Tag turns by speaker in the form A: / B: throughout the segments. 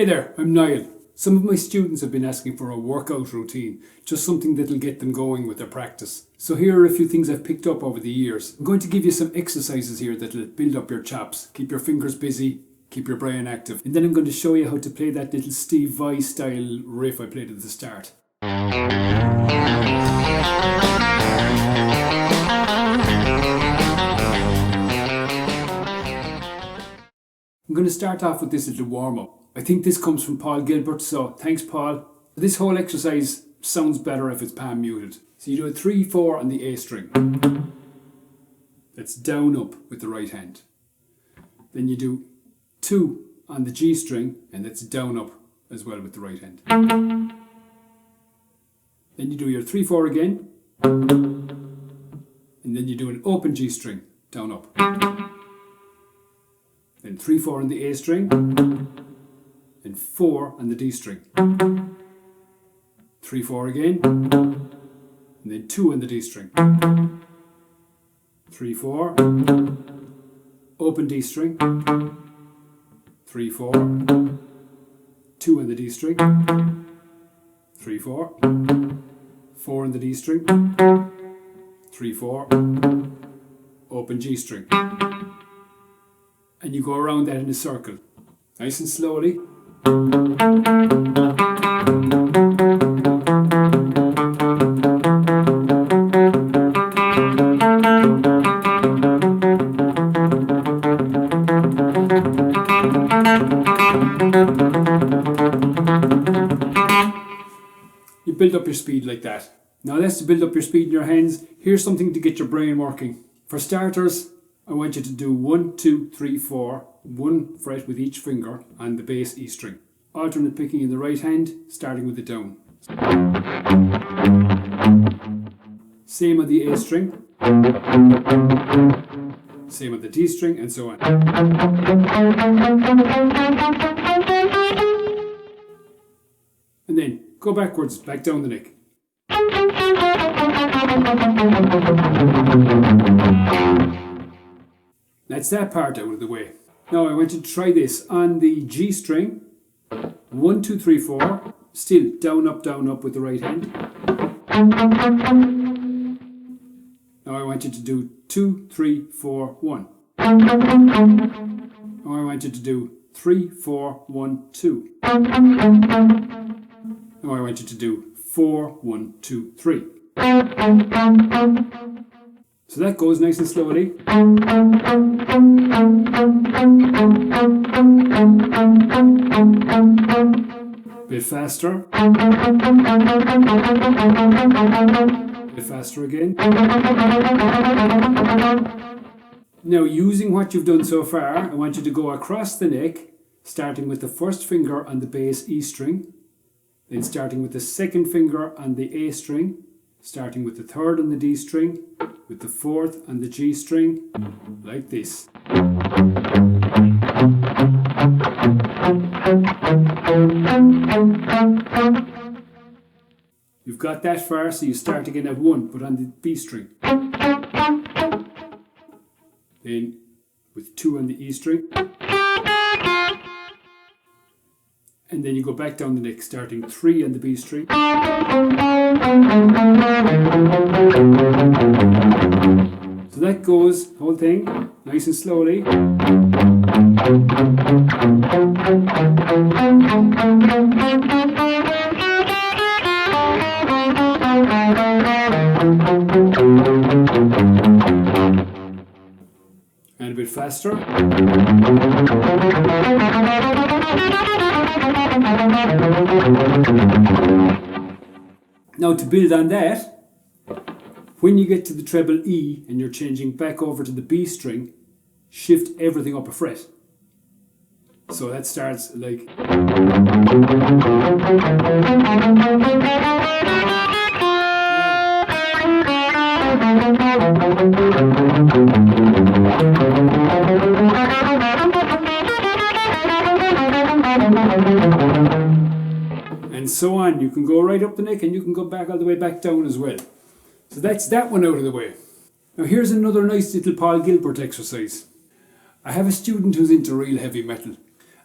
A: Hey there, I'm Niall. Some of my students have been asking for a workout routine, just something that'll get them going with their practice. So here are a few things I've picked up over the years. I'm going to give you some exercises here that'll build up your chops, keep your fingers busy, keep your brain active. And then I'm going to show you how to play that little Steve Vai style riff I played at the start. I'm going to start off with this little warm-up. I think this comes from Paul Gilbert, so thanks Paul. This whole exercise sounds better if it's palm muted. So you do a 3-4 on the A string. That's down up with the right hand. Then you do 2 on the G string, and that's down up as well with the right hand. Then you do your 3-4 again, and then you do an open G string, down up. Then 3-4 on the A string, and 4 on the D string. 3-4 again, and then 2 on the D string. 3-4, open D string, 3-4, 2 on the D string, 3-4, 4 on the D string, 3-4, open G string. And you go around that in a circle, nice and slowly. You build up your speed like that. Now that's to build up your speed in your hands. Here's something to get your brain working. For starters, I want you to do 1, 2, 3, 4, 1 fret with each finger on the bass E string. Alternate picking in the right hand, starting with the down. Same on the A string. Same on the D string, and so on. And then go backwards, back down the neck. That's that part out of the way. Now I want you to try this on the G string. 1, 2, 3, 4. Still down, up with the right hand. Now I want you to do 2, 3, 4, 1. Now I want you to do 3, 4, 1, 2. Now I want you to do 4, 1, 2, 3. So that goes nice and slowly. Bit faster. Bit faster again. Now, using what you've done so far, I want you to go across the neck, starting with the first finger on the bass E string, then starting with the second finger on the A string, starting with the third on the D string, with the fourth on the G string, like this. You've got that far, so you start again at 1, but on the B string. Then with 2 on the E string. And then you go back down the neck, starting 3 on the B string. So that goes, whole thing, nice and slowly. And a bit faster. Now to build on that, when you get to the treble E and you're changing back over to the B string, shift everything up a fret. So that starts like... And so on. You can go right up the neck and you can go back all the way back down as well. So that's that one out of the way. Now here's another nice little Paul Gilbert exercise. I have a student who's into real heavy metal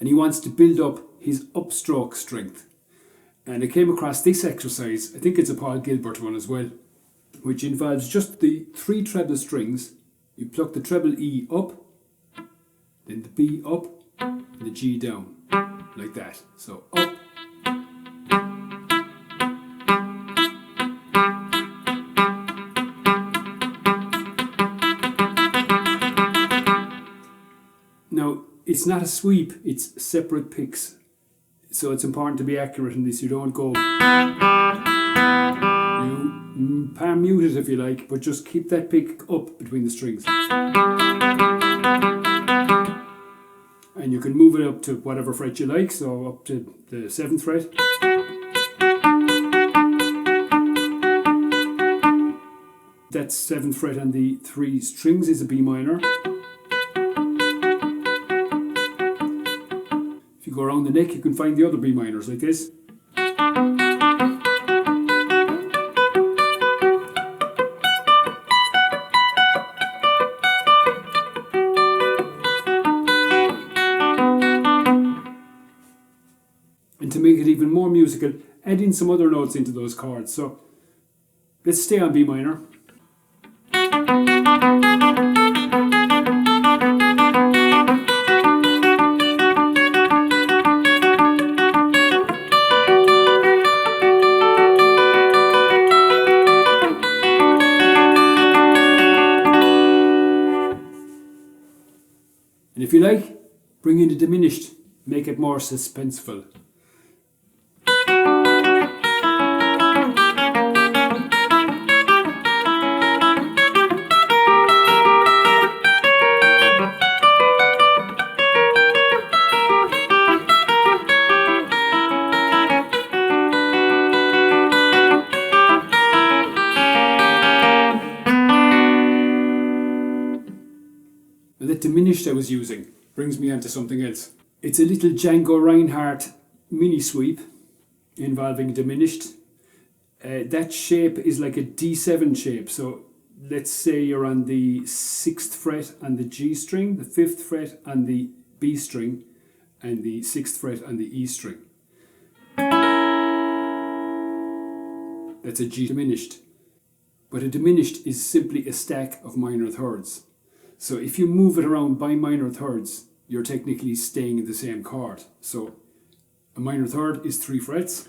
A: and he wants to build up his upstroke strength. And I came across this exercise, I think it's a Paul Gilbert one as well, which involves just the 3 treble strings. You pluck the treble E up, then the B up, and the G down, like that. So up, now it's not a sweep, it's separate picks. So it's important to be accurate in this. You don't go, you palm mute it if you like, but just keep that pick up between the strings. And you can move it up to whatever fret you like, so up to the 7th fret. That 7th fret on the 3 strings is a B minor. If you go around the neck, you can find the other B minors like this. And to make it even more musical, add in some other notes into those chords. So let's stay on B minor. And if you like, bring in the diminished, make it more suspenseful. And that diminished I was using brings me on to something else. It's a little Django Reinhardt mini sweep involving diminished. That shape is like a D7 shape. So let's say you're on the 6th fret on the G string, the 5th fret on the B string, and the 6th fret on the E string. That's a G diminished. But a diminished is simply a stack of minor thirds. So if you move it around by minor thirds, you're technically staying in the same chord. So a minor third is 3 frets.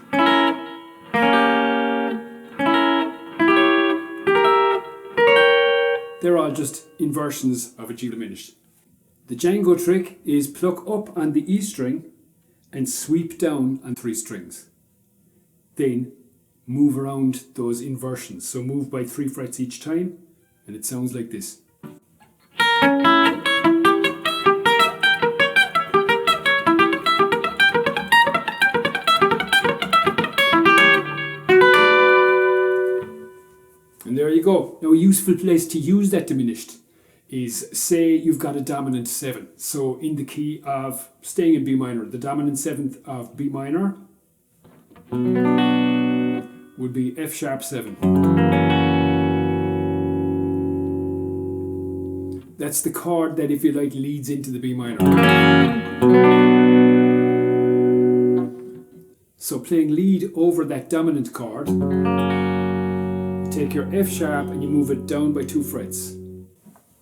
A: They're all just inversions of a G diminished. The Django trick is pluck up on the E string and sweep down on 3 strings. Then move around those inversions. So move by 3 frets each time, and it sounds like this. And there you go. Now a useful place to use that diminished is, say you've got a dominant 7. So in the key of, staying in B minor, the dominant 7th of B minor would be F sharp 7. That's the chord that, if you like, leads into the B minor. So playing lead over that dominant chord, you take your F sharp and you move it down by 2 frets.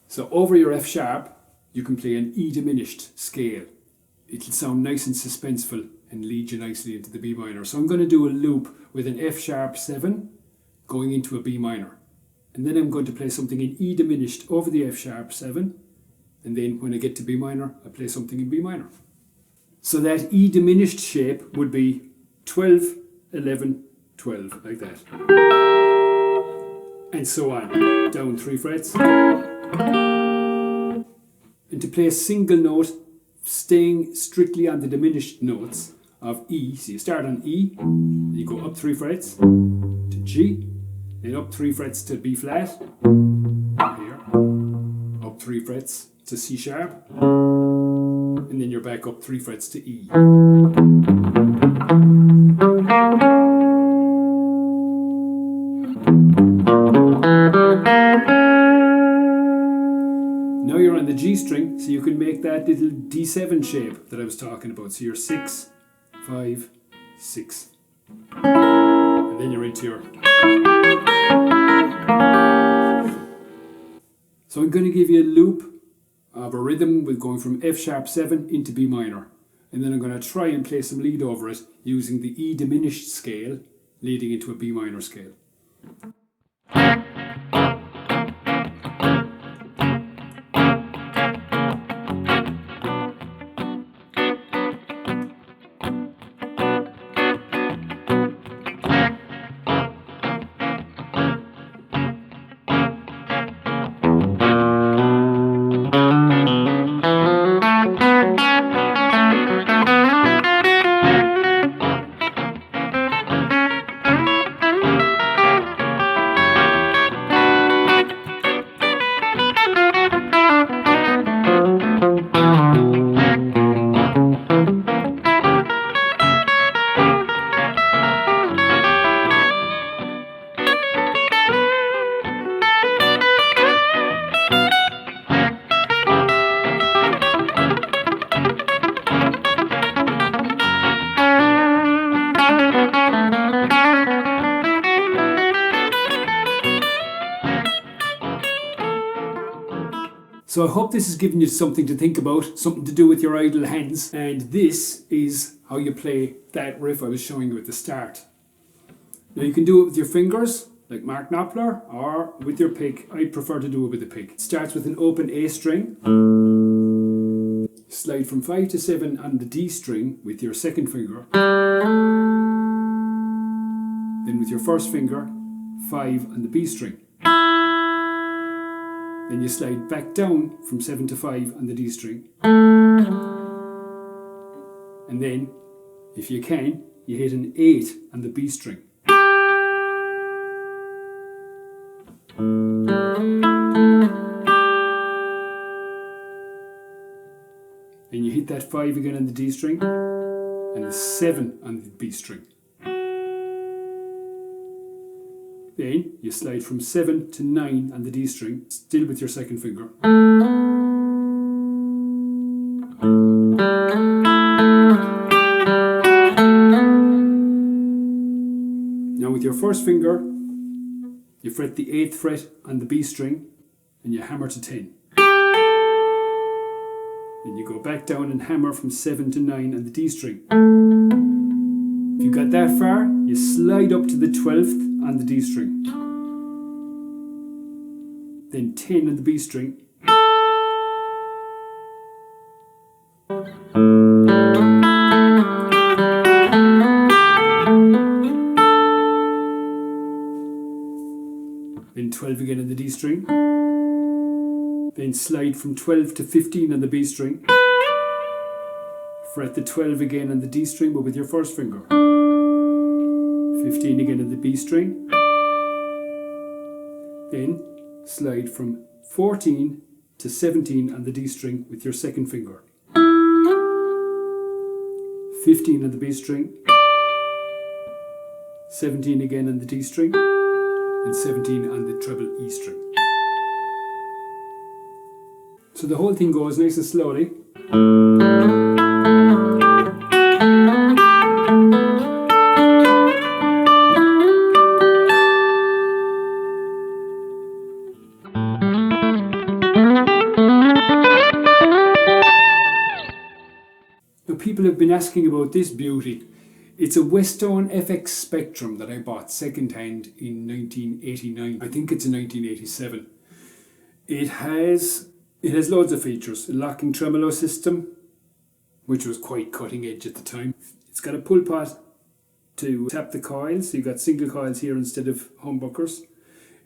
A: So over your F sharp, you can play an E diminished scale. It'll sound nice and suspenseful and lead you nicely into the B minor. So I'm going to do a loop with an F sharp 7 going into a B minor. And then I'm going to play something in E diminished over the F sharp 7. And then when I get to B minor, I play something in B minor. So that E diminished shape would be 12, 11, 12, like that. And so on, down 3 frets. And to play a single note, staying strictly on the diminished notes of E. So you start on E, then you go up 3 frets to G, then up 3 frets to B flat, here, up 3 frets to C sharp, and then you're back up 3 frets to E. Now you're on the G string, so you can make that little D7 shape that I was talking about. So you're 6, 5, 6. And then you're into your... So I'm going to give you a loop of a rhythm with going from F sharp 7 into B minor. And then I'm going to try and play some lead over it using the E diminished scale leading into a B minor scale. So I hope this has given you something to think about, something to do with your idle hands, and this is how you play that riff I was showing you at the start. Now you can do it with your fingers, like Mark Knopfler, or with your pick. I prefer to do it with a pick. It starts with an open A string. Slide from 5 to 7 on the D string with your second finger. Then with your first finger, 5 on the B string. Then you slide back down from 7 to 5 on the D string. And then, if you can, you hit an 8 on the B string. Then you hit that 5 again on the D string and the 7 on the B string. Then you slide from 7 to 9 on the D string, still with your second finger. Now with your first finger, you fret the 8th fret on the B string and you hammer to 10. Then you go back down and hammer from 7 to 9 on the D string. If you got that far, you slide up to the 12th on the D string. Then 10 on the B string. Then 12 again on the D string. Then slide from 12 to 15 on the B string. Fret the 12 again on the D string, but with your first finger. 15 again on the B string. Then slide from 14 to 17 on the D string with your second finger. 15 on the B string. 17 again on the D string. And 17 on the treble E string. So the whole thing goes nice and slowly. Now people have been asking about this beauty. It's a Westone FX Spectrum that I bought second hand in 1989. I think it's a 1987. It has loads of features. A locking tremolo system, which was quite cutting edge at the time. It's got a pull pot to tap the coils, so you've got single coils here instead of humbuckers.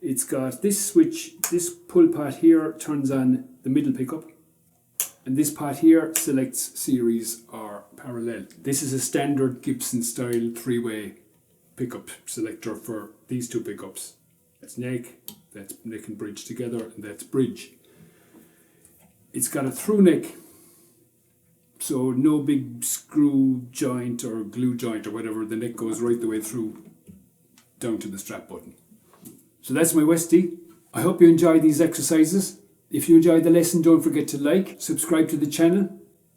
A: It's got this switch, this pull pot here turns on the middle pickup, and this pot here selects series or parallel. This is a standard Gibson style 3-way pickup selector for these two pickups. That's neck and bridge together, and that's bridge. It's got a through neck, so no big screw joint or glue joint or whatever. The neck goes right the way through down to the strap button. So that's my Westie. I hope you enjoy these exercises. If you enjoyed the lesson, don't forget to like, subscribe to the channel.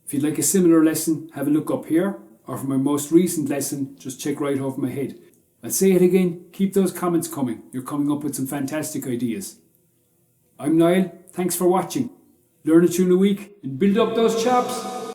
A: If you'd like a similar lesson, have a look up here, or for my most recent lesson, just check right over my head. I'll say it again, keep those comments coming. You're coming up with some fantastic ideas. I'm Niall, thanks for watching. Learn a tune a week and build up those chops.